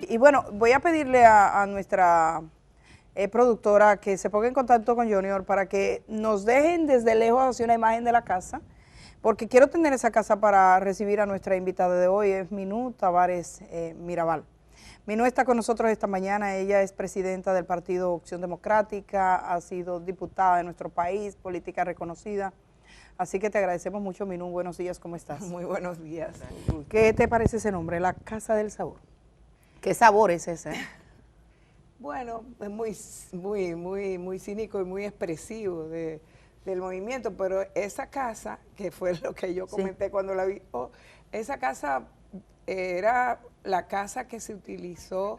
Y bueno, voy a pedirle a nuestra productora que se ponga en contacto con Junior para que nos dejen desde lejos así una imagen de la casa, porque quiero tener esa casa para recibir a nuestra invitada de hoy, es Minú Tavares Mirabal. Minú está con nosotros esta mañana, ella es presidenta del Partido Opción Democrática, ha sido diputada de nuestro país, política reconocida. Así que te agradecemos mucho, Minú. Buenos días, ¿cómo estás? Muy buenos días. ¿Qué te parece ese nombre, la Casa del Sabor? ¿Qué sabor es ese? Bueno, es muy cínico y muy expresivo del movimiento, pero esa casa, que fue lo que yo comenté cuando la vi, esa casa era la casa que se utilizó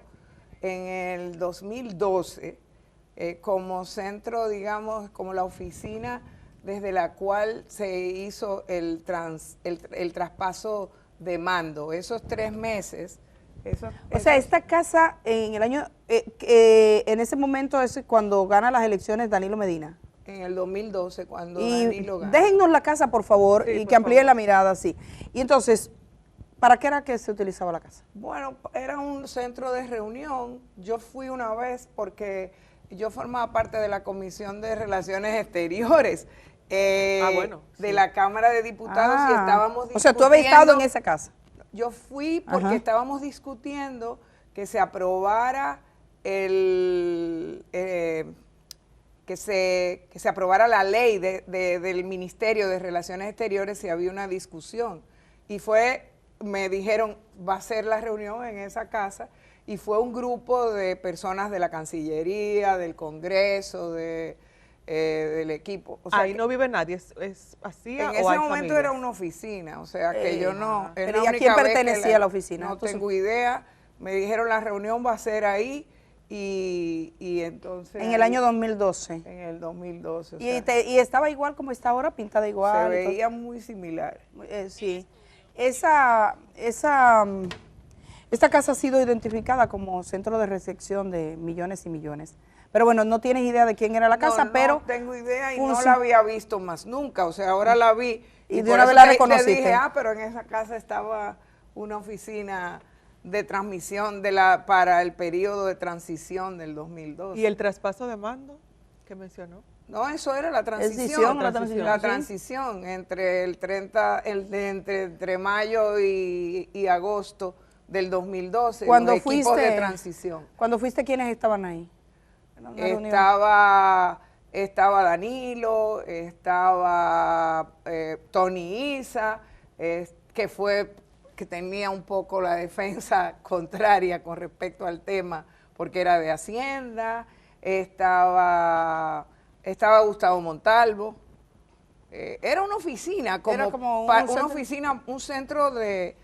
en el 2012 como centro, digamos, como la oficina desde la cual se hizo el traspaso de mando. Esos 3 meses. O sea, esta casa en el año, en ese momento es cuando gana las elecciones Danilo Medina. En el 2012, cuando Y Danilo gana. déjennos la casa, por favor, Sí, y por que amplíen favor. la mirada así. Y entonces, ¿para qué era que se utilizaba la casa? Bueno, era un centro de reunión. Yo fui una vez porque yo formaba parte de la Comisión de Relaciones Exteriores de la Cámara de Diputados y estábamos discutiendo. O sea, tú habías estado en esa casa. Yo fui porque estábamos discutiendo que se aprobara que se aprobara la ley del Ministerio de Relaciones Exteriores, y había una discusión. Y me dijeron, va a ser la reunión en esa casa, y fue un grupo de personas de la Cancillería, del Congreso, del equipo. O sea, ahí no vive nadie, ¿es así en o ese hay momento familias? era una oficina, o sea que yo no... es Pero la ¿y a quién única vez que pertenecía la oficina? No Entonces, tengo idea, me dijeron la reunión va a ser ahí, y entonces... en el año 2012. En el 2012. O Y, sea, y estaba igual como está ahora, pintada igual. se y todo. veía muy similar. Sí. Esta casa ha sido identificada como centro de recepción de millones y millones. Pero bueno, no tienes idea de quién era la casa, No, pero... no tengo idea y no la había visto más nunca, o sea, ahora la vi. Y de por una eso vez la le reconociste. dije, pero en esa casa estaba una oficina de transmisión para el periodo de transición del 2012. ¿Y el traspaso de mando que mencionó? No, eso era la Transición, transición. la La transición entre entre mayo y agosto del 2012, Cuando los equipos fuiste, de transición. Cuando fuiste, ¿quiénes estaban ahí? Era una reunión. Estaba Danilo, estaba Tony Isa, que tenía un poco la defensa contraria con respecto al tema, porque era de Hacienda, estaba Gustavo Montalvo. Era una oficina, un centro de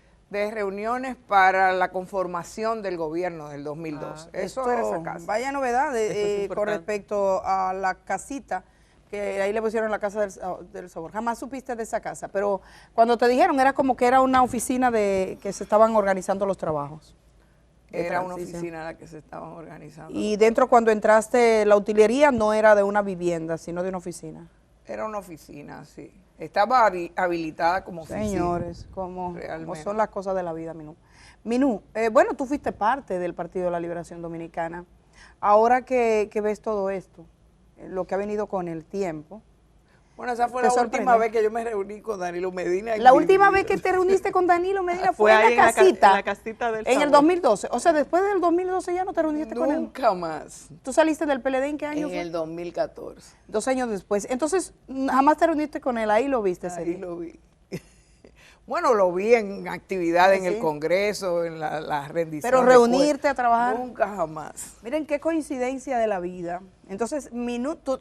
reuniones para la conformación del gobierno del 2012. Eso era esa casa. Vaya novedad con importante. respecto a la casita, que ahí le pusieron la Casa del Sabor. Jamás supiste de esa casa, pero cuando te dijeron era como que era una oficina de que se estaban organizando los trabajos. Era una oficina en la que se estaban organizando. Y dentro, cuando entraste, la utilería no era de una vivienda, sino de una oficina. Era una oficina, sí. Estaba habilitada como oficina. Señores, como son las cosas de la vida, Minú. Minú, bueno, tú fuiste parte del Partido de la Liberación Dominicana. Ahora que ves todo esto, lo que ha venido con el tiempo. Bueno, esa fue la última vez que yo me reuní con Danilo Medina. La última vez que te reuniste con Danilo Medina fue en la casita. En la casita del En el Sabor. 2012. O sea, después del 2012 ya no te reuniste con él. Nunca más. ¿Tú saliste del PLD en qué año En fue? el 2014. 2 años después. Entonces, jamás te reuniste con él, ahí lo viste ese Ahí día. lo vi. Bueno, lo vi en actividades en Sí. el Congreso, en la rendición. Pero reunirte a trabajar. Nunca jamás. Miren qué coincidencia de la vida. Entonces,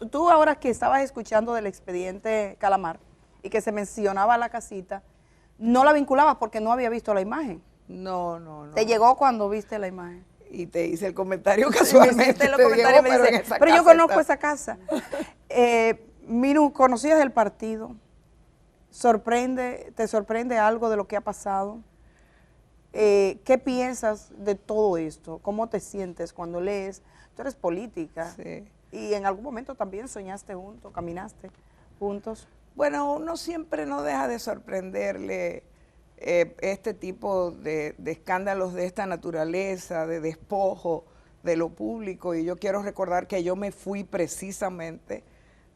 tú ahora que estabas escuchando del expediente Calamar y que se mencionaba la casita, no la vinculabas porque no había visto la imagen. No. Te llegó cuando viste la imagen. Y te hice el comentario casualmente. Hiciste los te comentarios, llegó, me dice, en esa pero yo casa conozco está". esa casa. Minú, ¿conocías el partido? ¿Te sorprende algo de lo que ha pasado? ¿Qué piensas de todo esto? ¿Cómo te sientes cuando lees? Tú eres política. Sí. Y en algún momento también soñaste juntos, caminaste juntos. Bueno, uno siempre no deja de sorprenderle este tipo de escándalos de esta naturaleza, de despojo de lo público, y yo quiero recordar que yo me fui precisamente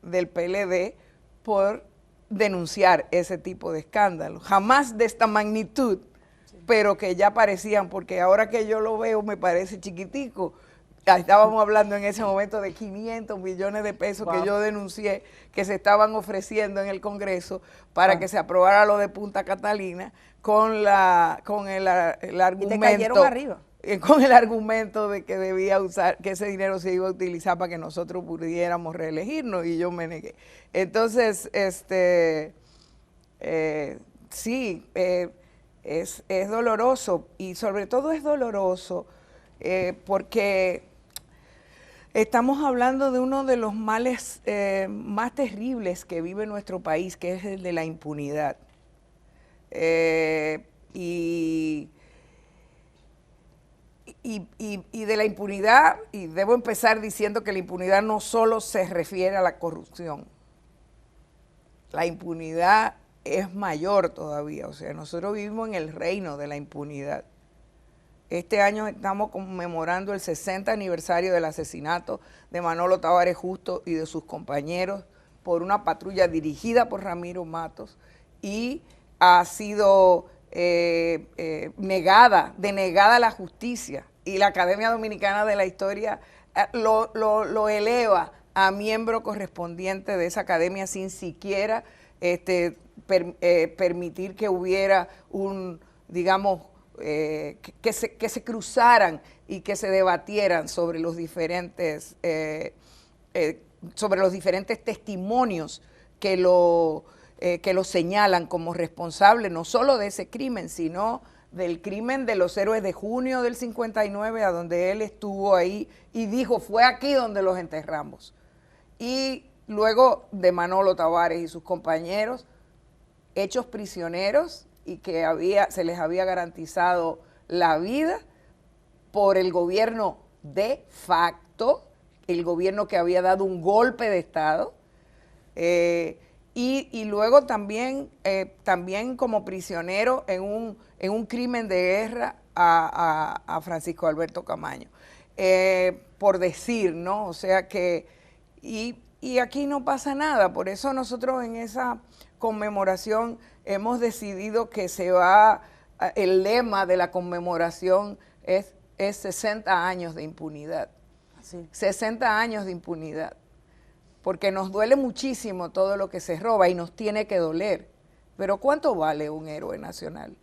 del PLD por denunciar ese tipo de escándalos, jamás de esta magnitud, pero que ya parecían, porque ahora que yo lo veo me parece chiquitico. Estábamos hablando en ese momento de 500 millones de pesos que yo denuncié que se estaban ofreciendo en el Congreso para que se aprobara lo de Punta Catalina con el argumento. Y te cayeron arriba. Con el argumento de que debía usar, que ese dinero se iba a utilizar para que nosotros pudiéramos reelegirnos, y yo me negué. Entonces, sí, es doloroso, y sobre todo es doloroso porque estamos hablando de uno de los males más terribles que vive nuestro país, que es el de la impunidad. Y de la impunidad, y debo empezar diciendo que la impunidad no solo se refiere a la corrupción. La impunidad es mayor todavía, o sea, nosotros vivimos en el reino de la impunidad. Este año estamos conmemorando el 60 aniversario del asesinato de Manolo Tavares Justo y de sus compañeros por una patrulla dirigida por Ramiro Matos, y ha sido denegada la justicia, y la Academia Dominicana de la Historia lo eleva a miembro correspondiente de esa academia sin siquiera permitir que hubiera que se cruzaran y que se debatieran sobre los diferentes testimonios que lo señalan como responsable no solo de ese crimen, sino del crimen de los héroes de junio del 59, a donde él estuvo ahí y dijo, fue aquí donde los enterramos. Y luego de Manolo Tavares y sus compañeros, hechos prisioneros, y que se les había garantizado la vida por el gobierno de facto, el gobierno que había dado un golpe de Estado, y luego también como prisionero en un crimen de guerra a Francisco Alberto Camaño, por decir, ¿no? O sea que, y aquí no pasa nada. Por eso nosotros en esa conmemoración hemos decidido que el lema de la conmemoración es 60 años de impunidad. Sí. 60 años de impunidad. Porque nos duele muchísimo todo lo que se roba y nos tiene que doler. Pero ¿cuánto vale un héroe nacional?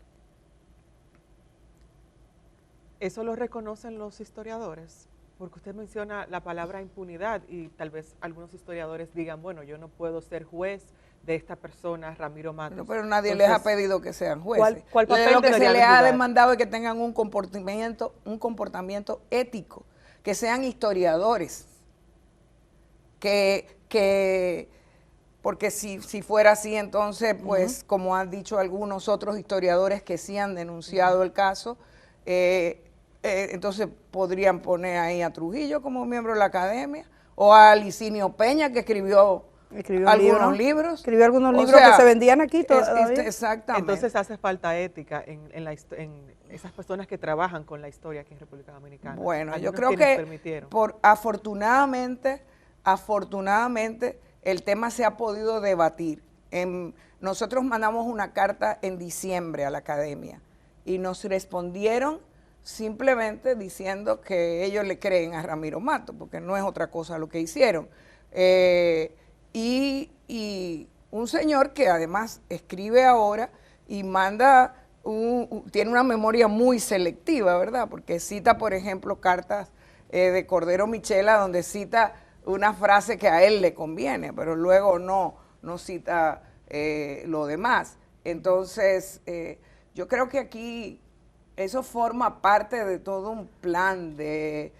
¿Eso lo reconocen los historiadores? Porque usted menciona la palabra impunidad, y tal vez algunos historiadores digan, bueno, yo no puedo ser juez de esta persona, Ramiro Matos. No, pero nadie les ha pedido que sean jueces. ¿Cuál papel lo que se les ha jugar? demandado es que tengan un comportamiento ético, que sean historiadores. Porque si fuera así, entonces, pues, como han dicho algunos otros historiadores que sí han denunciado el caso, entonces podrían poner ahí a Trujillo como miembro de la academia, o a Licinio Peña, que escribió algunos libros. Escribió algunos libros que se vendían aquí todavía. Exactamente. Entonces hace falta ética en esas personas que trabajan con la historia aquí en República Dominicana. Bueno, yo creo que afortunadamente el tema se ha podido debatir. Nosotros mandamos una carta en diciembre a la academia y nos respondieron simplemente diciendo que ellos le creen a Ramiro Matos, porque no es otra cosa lo que hicieron. Y un señor que además escribe ahora y manda, tiene una memoria muy selectiva, ¿verdad? Porque cita, por ejemplo, cartas de Cordero Michela, donde cita una frase que a él le conviene, pero luego no cita lo demás. Entonces, yo creo que aquí eso forma parte de todo un plan de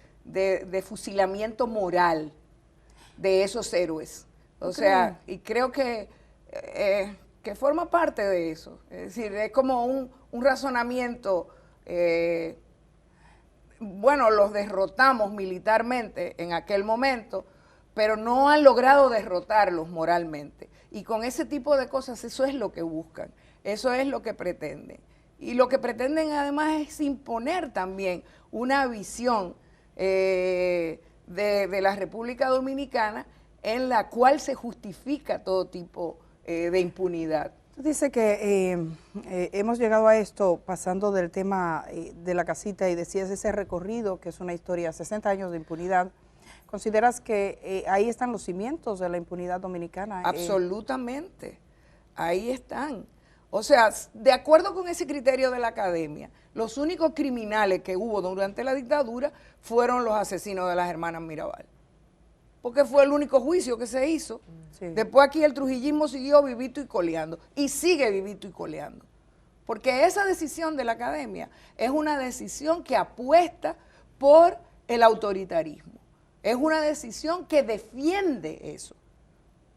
fusilamiento moral de esos héroes. O sea, y creo que forma parte de eso. Es decir, es como un razonamiento, bueno, los derrotamos militarmente en aquel momento, pero no han logrado derrotarlos moralmente. Y con ese tipo de cosas, eso es lo que buscan. Eso es lo que pretenden. Y lo que pretenden además es imponer también una visión de la República Dominicana en la cual se justifica todo tipo de impunidad. Dice que hemos llegado a esto pasando del tema de la casita y decías ese recorrido que es una historia, 60 años de impunidad. ¿Consideras que ahí están los cimientos de la impunidad dominicana? Absolutamente, ahí están. O sea, de acuerdo con ese criterio de la academia, los únicos criminales que hubo durante la dictadura fueron los asesinos de las hermanas Mirabal. Porque fue el único juicio que se hizo. Sí. Después aquí el trujillismo siguió vivito y coleando, y sigue vivito y coleando. Porque esa decisión de la academia es una decisión que apuesta por el autoritarismo. Es una decisión que defiende eso.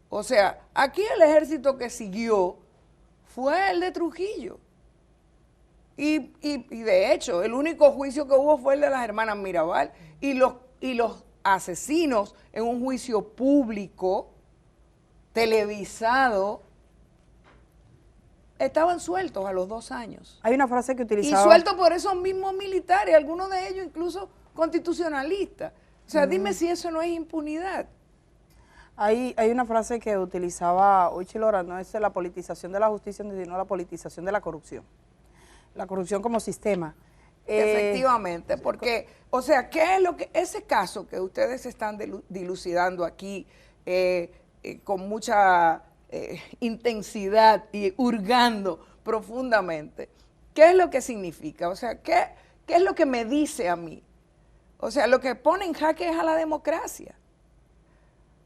O sea, aquí el ejército que siguió fue el de Trujillo. Y de hecho, el único juicio que hubo fue el de las hermanas Mirabal. Y los asesinos en un juicio público, televisado, estaban sueltos a los 2 años. Hay una frase que utilizaba... Y sueltos por esos mismos militares, algunos de ellos incluso constitucionalistas. O sea, dime si eso no es impunidad. Hay una frase que utilizaba Uchi Lora, no es la politización de la justicia, sino la politización de la corrupción. La corrupción como sistema. Efectivamente, porque, o sea, ¿qué es lo que ese caso que ustedes están dilucidando aquí con mucha intensidad y hurgando profundamente? ¿Qué es lo que significa? O sea, ¿qué es lo que me dice a mí? O sea, lo que pone en jaque es a la democracia.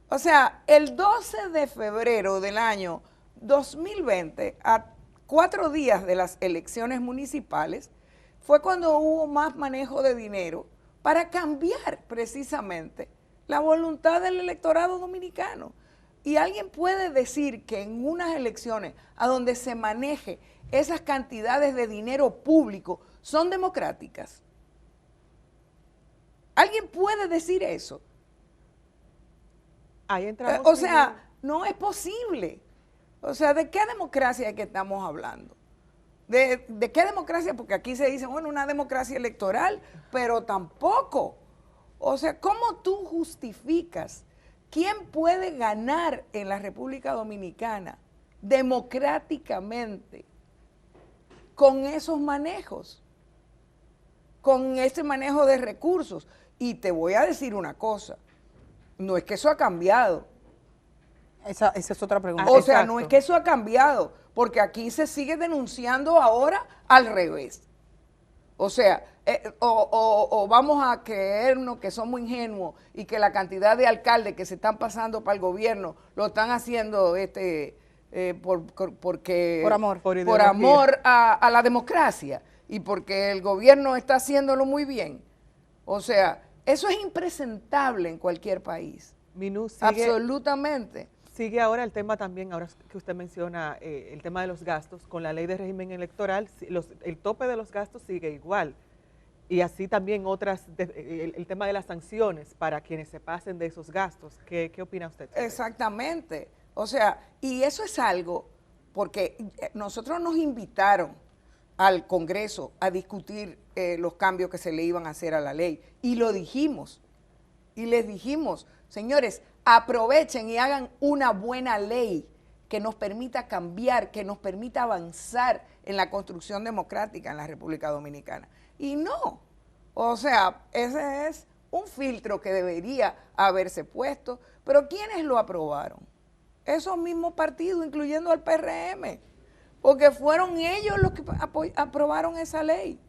O sea, el 12 de febrero del año 2020, a 4 días de las elecciones municipales, fue cuando hubo más manejo de dinero para cambiar precisamente la voluntad del electorado dominicano. Y alguien puede decir que en unas elecciones a donde se maneje esas cantidades de dinero público son democráticas. ¿Alguien puede decir eso? Ahí entramos. O sea, no es posible. O sea, ¿de qué democracia es que estamos hablando? ¿De qué democracia? Porque aquí se dice, bueno, una democracia electoral, pero tampoco. O sea, ¿cómo tú justificas quién puede ganar en la República Dominicana democráticamente con esos manejos? Con ese manejo de recursos. Y te voy a decir una cosa, no es que eso ha cambiado. Esa es otra pregunta. O sea, no es que eso ha cambiado, porque aquí se sigue denunciando ahora al revés. O sea, o vamos a creernos que somos ingenuos y que la cantidad de alcaldes que se están pasando para el gobierno lo están haciendo por amor a la democracia y porque el gobierno está haciéndolo muy bien. O sea, eso es impresentable en cualquier país. Minú, absolutamente. Sigue ahora el tema también, ahora que usted menciona el tema de los gastos, con la ley de régimen electoral, el tope de los gastos sigue igual. Y así también el tema de las sanciones para quienes se pasen de esos gastos. ¿Qué opina usted? Exactamente. O sea, y eso es algo, porque nosotros nos invitaron al Congreso a discutir los cambios que se le iban a hacer a la ley. Y lo dijimos. Y les dijimos, señores, aprovechen y hagan una buena ley que nos permita cambiar, que nos permita avanzar en la construcción democrática en la República Dominicana. Y no, o sea, ese es un filtro que debería haberse puesto, pero ¿quiénes lo aprobaron? Esos mismos partidos, incluyendo al PRM, porque fueron ellos los que aprobaron esa ley.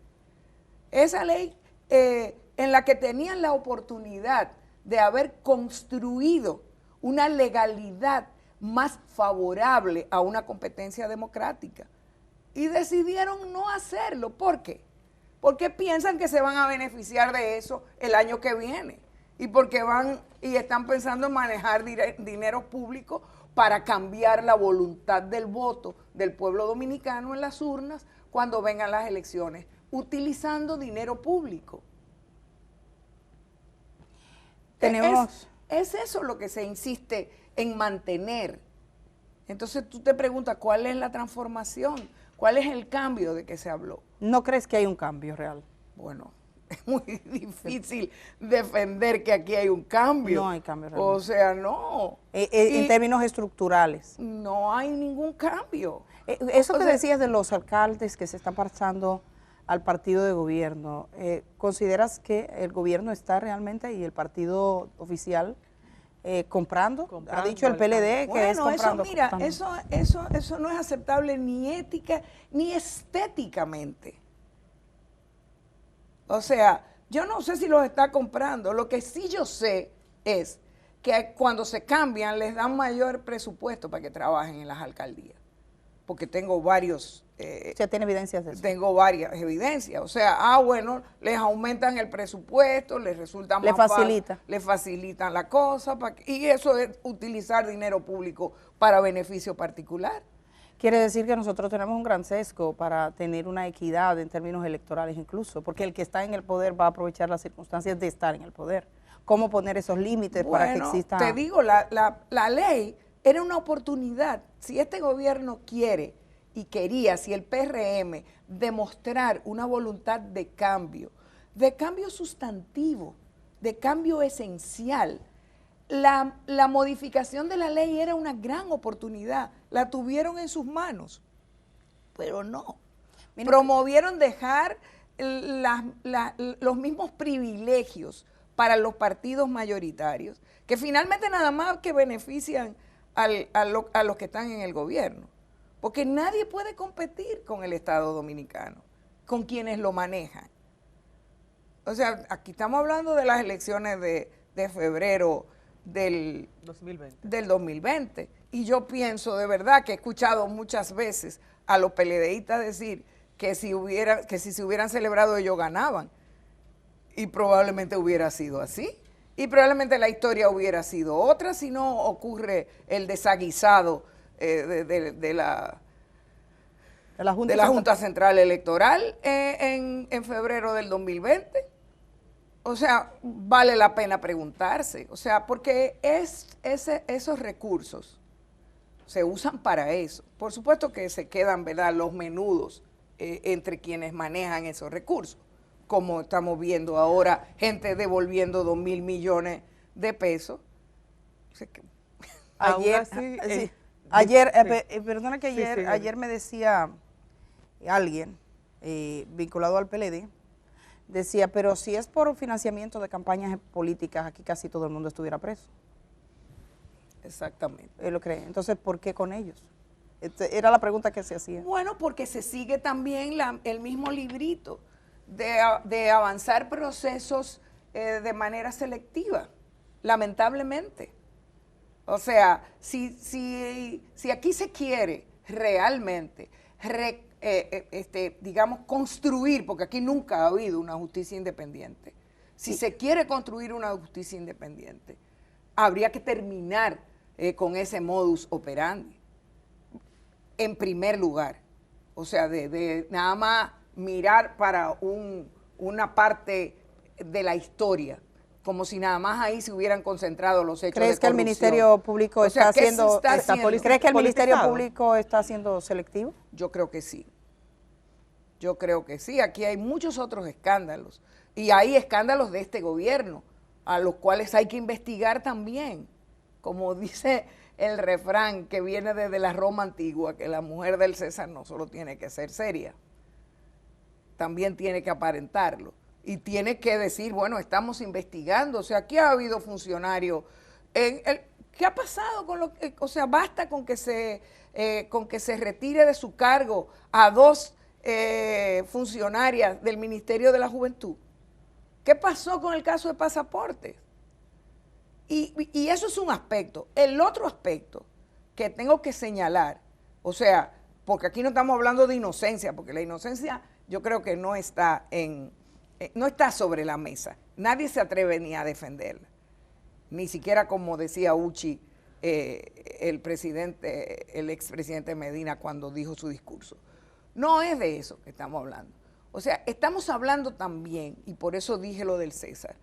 Esa ley en la que tenían la oportunidad de haber construido una legalidad más favorable a una competencia democrática. Y decidieron no hacerlo. ¿Por qué? Porque piensan que se van a beneficiar de eso el año que viene. Y porque van y están pensando en manejar dinero público para cambiar la voluntad del voto del pueblo dominicano en las urnas cuando vengan las elecciones, utilizando dinero público. Es eso lo que se insiste en mantener. Entonces tú te preguntas, ¿cuál es la transformación? ¿Cuál es el cambio de que se habló? ¿No crees que hay un cambio real? Bueno, es muy difícil defender que aquí hay un cambio. No hay cambio real. O sea, no. En términos estructurales. No hay ningún cambio. Eso que decías de los alcaldes que se están pasando al partido de gobierno, ¿consideras que el gobierno está realmente y el partido oficial comprando? Ha dicho el PLD que es comprando. Eso, mira, eso no es aceptable ni ética ni estéticamente. O sea, yo no sé si los está comprando. Lo que sí yo sé es que cuando se cambian les dan mayor presupuesto para que trabajen en las alcaldías. Porque tengo varios... ¿Se tiene evidencias de eso? Tengo varias evidencias. O sea, bueno, les aumentan el presupuesto, les resulta más fácil, les facilitan la cosa. Y eso es utilizar dinero público para beneficio particular. Quiere decir que nosotros tenemos un gran sesgo para tener una equidad en términos electorales incluso, porque el que está en el poder va a aprovechar las circunstancias de estar en el poder. ¿Cómo poner esos límites para que exista? Te digo, la ley era una oportunidad. Si este gobierno quiere y quería, si el PRM demostrar una voluntad de cambio sustantivo, de cambio esencial, la modificación de la ley era una gran oportunidad, la tuvieron en sus manos, pero no. Promovieron dejar los mismos privilegios para los partidos mayoritarios, que finalmente nada más que benefician a los que están en el gobierno, porque nadie puede competir con el Estado Dominicano, con quienes lo manejan. O sea, aquí estamos hablando de las elecciones de febrero del 2020. Y yo pienso de verdad que he escuchado muchas veces a los PLDistas decir que si se hubieran celebrado ellos ganaban. Y probablemente hubiera sido así. Y probablemente la historia hubiera sido otra si no ocurre el desaguisado de la Junta Central Electoral en febrero del 2020. O sea, vale la pena preguntarse, o sea, porque esos recursos se usan para eso. Por supuesto que se quedan, ¿verdad?, los menudos entre quienes manejan esos recursos, como estamos viendo ahora, gente devolviendo 2,000 millones de pesos. O sea, ayer me decía alguien vinculado al PLD, decía, pero si es por financiamiento de campañas políticas, aquí casi todo el mundo estuviera preso. Exactamente. Él lo cree. Entonces, ¿por qué con ellos? Era la pregunta que se hacía. Bueno, porque se sigue también el mismo librito de avanzar procesos de manera selectiva, lamentablemente. O sea, si aquí se quiere realmente digamos, construir, porque aquí nunca ha habido una justicia independiente. Si se quiere construir una justicia independiente, habría que terminar con ese modus operandi, en primer lugar. O sea, de nada más mirar para una parte de la historia, como si nada más ahí se hubieran concentrado los hechos de corrupción. ¿Crees que el Ministerio Público está haciendo... ¿Crees que el Ministerio Público está siendo selectivo? Yo creo que sí. Yo creo que sí. Aquí hay muchos otros escándalos. Y hay escándalos de este gobierno, a los cuales hay que investigar también. Como dice el refrán que viene desde la Roma antigua, que la mujer del César no solo tiene que ser seria, también tiene que aparentarlo. Y tiene que decir, bueno, estamos investigando. O sea, aquí ha habido funcionarios. ¿Qué ha pasado con lo que, o sea, basta con que se retire de su cargo a 2 funcionarias del Ministerio de la Juventud? ¿Qué pasó con el caso de pasaportes? Y eso es un aspecto. El otro aspecto que tengo que señalar, o sea, porque aquí no estamos hablando de inocencia, porque la inocencia yo creo que no está sobre la mesa. Nadie se atreve ni a defenderla. Ni siquiera, como decía Uchi, el expresidente Medina cuando dijo su discurso. No es de eso que estamos hablando. O sea, estamos hablando también, y por eso dije lo del César,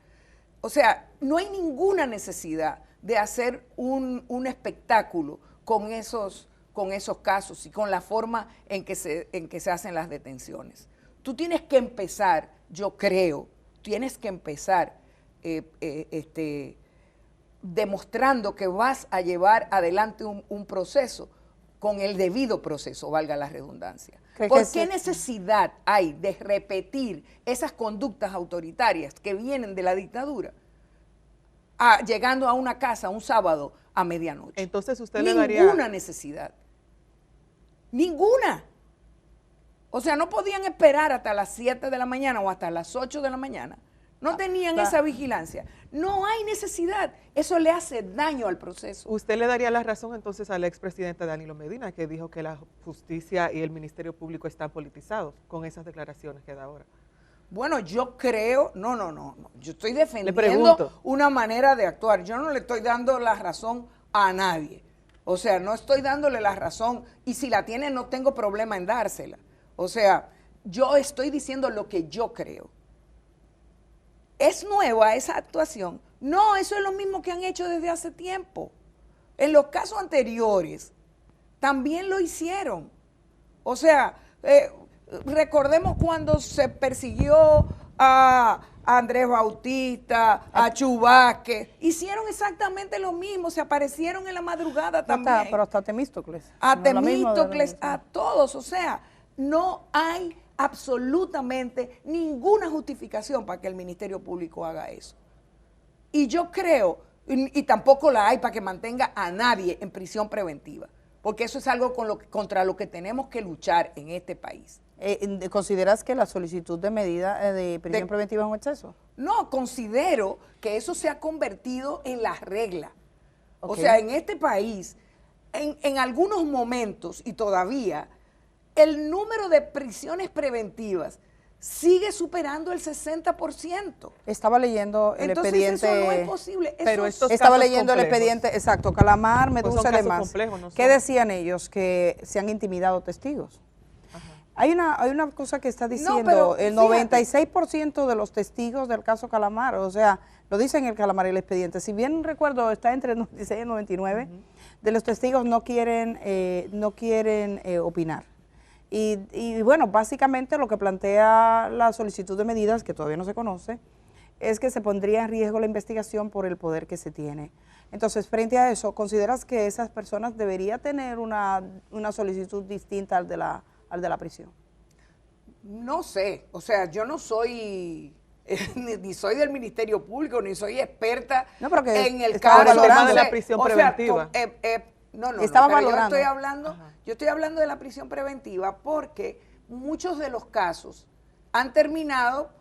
o sea, no hay ninguna necesidad de hacer un espectáculo con esos con esos casos y con la forma en que se hacen las detenciones. Tú tienes que empezar, yo creo, tienes que empezar demostrando que vas a llevar adelante un proceso con el debido proceso, valga la redundancia. ¿Por qué necesidad hay de repetir esas conductas autoritarias que vienen de la dictadura llegando a una casa un sábado a medianoche? Entonces usted le daría... Ninguna necesidad. Ninguna. O sea, no podían esperar hasta las 7 de la mañana o hasta las 8 de la mañana. No tenían esa vigilancia. No hay necesidad. Eso le hace daño al proceso. ¿Usted le daría la razón entonces al expresidente Danilo Medina, que dijo que la justicia y el Ministerio Público están politizados con esas declaraciones que da ahora? Bueno, yo creo, no. Yo estoy defendiendo una manera de actuar. Yo no le estoy dando la razón a nadie. O sea, no estoy dándole la razón y si la tiene no tengo problema en dársela. O sea, yo estoy diciendo lo que yo creo. ¿Es nueva esa actuación? No, eso es lo mismo que han hecho desde hace tiempo. En los casos anteriores también lo hicieron. O sea, recordemos cuando se persiguió a Andrés Bautista, a Chu Vázquez, hicieron exactamente lo mismo, se aparecieron en la madrugada también. Pero hasta Temístocles. A Temístocles, a todos, o sea, no hay absolutamente ninguna justificación para que el Ministerio Público haga eso. Y yo creo, y tampoco la hay para que mantenga a nadie en prisión preventiva, porque eso es algo contra lo que tenemos que luchar en este país. ¿Consideras que la solicitud de medida de prisión preventiva es un exceso? No, considero que eso se ha convertido en la regla. Okay. O sea, en este país, en algunos momentos y todavía, el número de prisiones preventivas sigue superando el 60%. Estaba leyendo el expediente. Entonces eso no es posible. Pero estaba leyendo el expediente, exacto, Calamar, Medusa y demás. ¿No? ¿Qué decían ellos? Que se han intimidado testigos. Hay una cosa que está diciendo, el 96% de los testigos del caso Calamar, o sea, lo dice en el Calamar el expediente, si bien recuerdo está entre el 96 y el 99, de los testigos no quieren opinar. Y bueno, básicamente lo que plantea la solicitud de medidas, que todavía no se conoce, es que se pondría en riesgo la investigación por el poder que se tiene. Entonces, frente a eso, ¿consideras que esas personas deberían tener una solicitud distinta al de la prisión? No sé, o sea, yo no soy, ni soy del Ministerio Público, ni soy experta en el caso de la prisión preventiva. Estaba valorando. Yo estoy hablando de la prisión preventiva porque muchos de los casos han terminado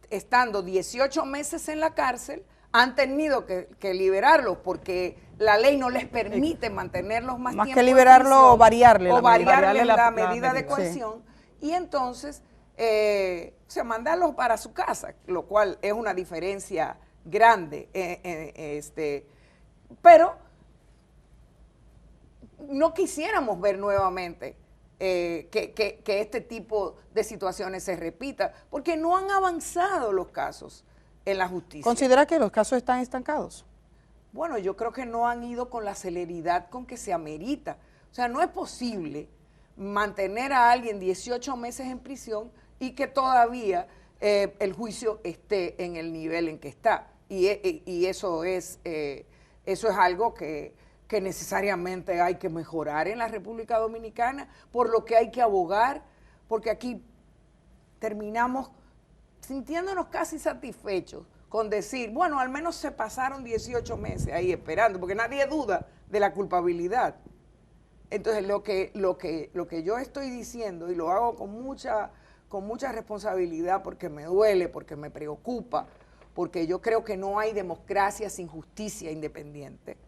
estando 18 meses en la cárcel, han tenido que liberarlos porque la ley no les permite mantenerlos más tiempo. Más que liberarlo, variarle la medida de coerción. Sí. Y entonces, mandarlos para su casa, lo cual es una diferencia grande. Pero no quisiéramos ver nuevamente que este tipo de situaciones se repita, porque no han avanzado los casos en la justicia. ¿Considera que los casos están estancados? Bueno, yo creo que no han ido con la celeridad con que se amerita. O sea, no es posible mantener a alguien 18 meses en prisión y que todavía el juicio esté en el nivel en que está. Y eso es algo que necesariamente hay que mejorar en la República Dominicana, por lo que hay que abogar, porque aquí terminamos sintiéndonos casi satisfechos con decir, bueno, al menos se pasaron 18 meses ahí esperando, porque nadie duda de la culpabilidad. Entonces, lo que yo estoy diciendo, y lo hago con mucha responsabilidad, porque me duele, porque me preocupa, porque yo creo que no hay democracia sin justicia independiente.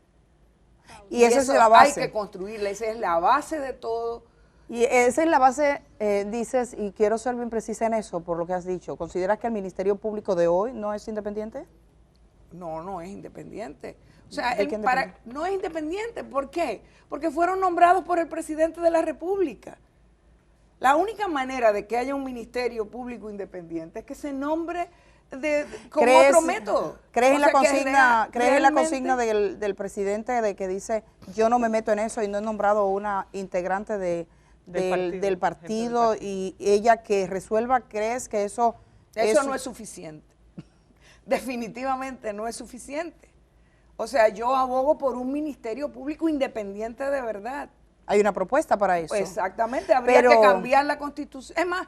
Y esa es la base. Hay que construirla, esa es la base de todo. Y esa es la base, dices, y quiero ser bien precisa en eso, por lo que has dicho. ¿Consideras que el Ministerio Público de hoy no es independiente? No es independiente. O sea, no es independiente. ¿Por qué? Porque fueron nombrados por el presidente de la República. La única manera de que haya un Ministerio Público independiente es que se nombre con otro método. ¿Crees en la O sea, que consigna, crees en la realmente- consigna del presidente de que dice yo no me meto en eso y no he nombrado una integrante del partido y ella que resuelva? ¿Crees que eso no es suficiente? Definitivamente no es suficiente. O sea, yo abogo por un ministerio público independiente de verdad. hay una propuesta para eso? Exactamente, habría que cambiar la Constitución. Es más,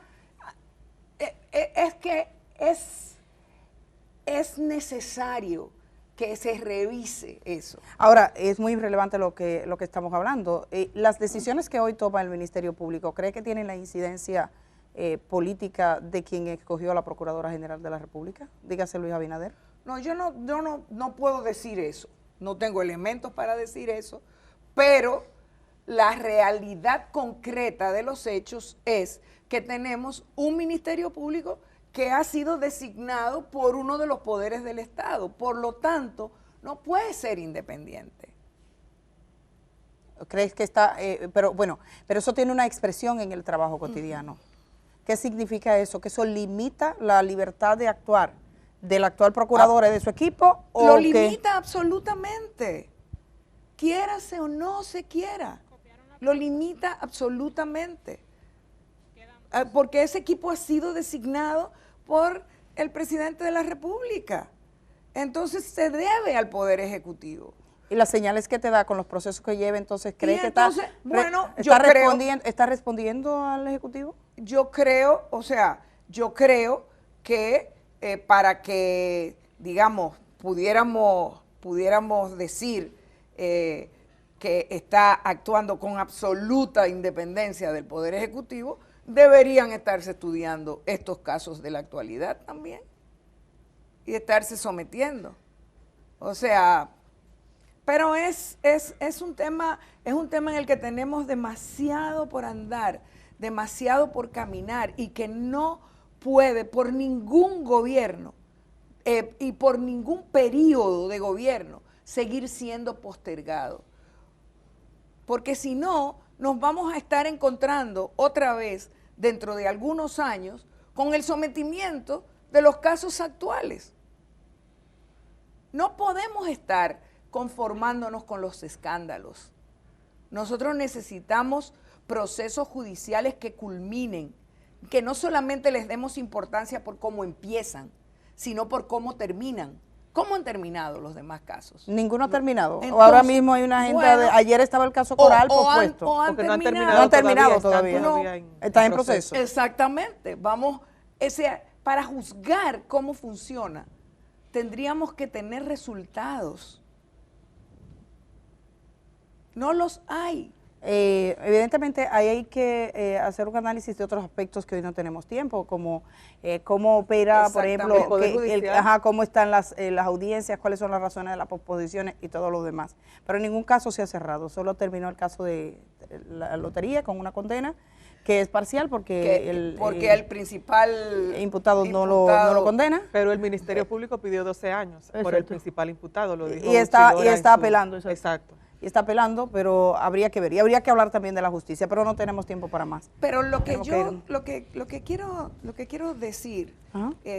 es que es necesario que se revise eso. Ahora, es muy relevante lo que estamos hablando. Las decisiones que hoy toma el Ministerio Público, ¿cree que tienen la incidencia política de quien escogió a la Procuradora General de la República? Dígase Luis Abinader. No, yo no puedo decir eso. No tengo elementos para decir eso, pero la realidad concreta de los hechos es que tenemos un Ministerio Público que ha sido designado por uno de los poderes del Estado. Por lo tanto, no puede ser independiente. ¿Crees que está, pero eso tiene una expresión en el trabajo cotidiano? ¿Qué significa eso? ¿Que eso limita la libertad de actuar del actual procurador y de su equipo? Lo limita absolutamente, quiérase o no se quiera, lo limita absolutamente, porque ese equipo ha sido designado por el presidente de la República, entonces se debe al Poder Ejecutivo. Y las señales que te da con los procesos que lleva, entonces, ¿cree que está respondiendo al Ejecutivo? Yo creo que para que, digamos, pudiéramos decir que está actuando con absoluta independencia del Poder Ejecutivo, deberían estarse estudiando estos casos de la actualidad también y estarse sometiendo. O sea, pero es un tema en el que tenemos demasiado por andar, demasiado por caminar y que no puede por ningún gobierno y por ningún periodo de gobierno seguir siendo postergado. Porque si no, nos vamos a estar encontrando otra vez dentro de algunos años con el sometimiento de los casos actuales. No podemos estar conformándonos con los escándalos. Nosotros necesitamos procesos judiciales que culminen, que no solamente les demos importancia por cómo empiezan, sino por cómo terminan. ¿Cómo han terminado los demás casos? Ninguno ha terminado. Entonces, o ahora mismo hay una agenda ayer estaba el caso Coral pospuesto. Porque no han terminado todavía. Está en proceso. Exactamente. Para juzgar cómo funciona, tendríamos que tener resultados. No los hay. Evidentemente ahí hay que hacer un análisis de otros aspectos que hoy no tenemos tiempo, como cómo opera, por ejemplo, cómo están las audiencias, cuáles son las razones de las posposiciones y todo lo demás. Pero en ningún caso se ha cerrado, solo terminó el caso de la lotería con una condena que es parcial porque el principal imputado no lo condena. Pero el Ministerio Público pidió 12 años por el principal imputado, lo dijo. Y está apelando. Exacto. Y está apelando, pero habría que ver. Y habría que hablar también de la justicia, pero no tenemos tiempo para más. Pero lo que quiero decir,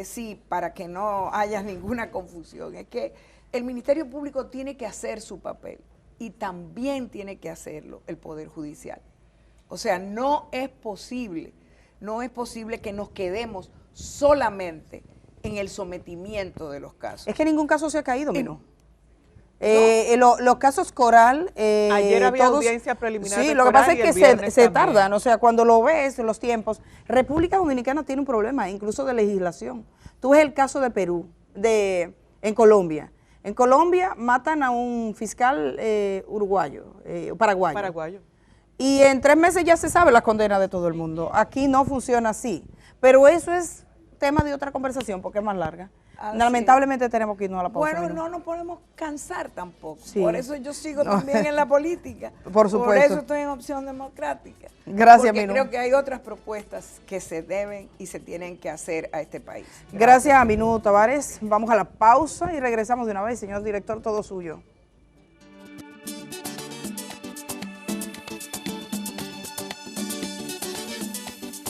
sí, para que no haya ninguna confusión, es que el Ministerio Público tiene que hacer su papel y también tiene que hacerlo el Poder Judicial. O sea, no es posible que nos quedemos solamente en el sometimiento de los casos. Es que ningún caso se ha caído, Mino. Los casos Coral, ayer había audiencia preliminar. Sí, lo que pasa es que se tardan, o sea, cuando lo ves, los tiempos. República Dominicana tiene un problema, incluso de legislación. Tú ves el caso de Perú, en Colombia. En Colombia matan a un fiscal paraguayo. Y en 3 meses ya se sabe la condena de todo el mundo. Aquí no funciona así. Pero eso es tema de otra conversación porque es más larga. Lamentablemente tenemos que irnos a la pausa. Bueno, no nos podemos cansar tampoco. Sí. Por eso yo sigo también en la política. Por supuesto. Por eso estoy en Opción Democrática. Gracias, porque Mino. creo que hay otras propuestas que se deben y se tienen que hacer a este país. Gracias a Minu Tavares. Vamos a la pausa y regresamos de una vez. Señor director, todo suyo.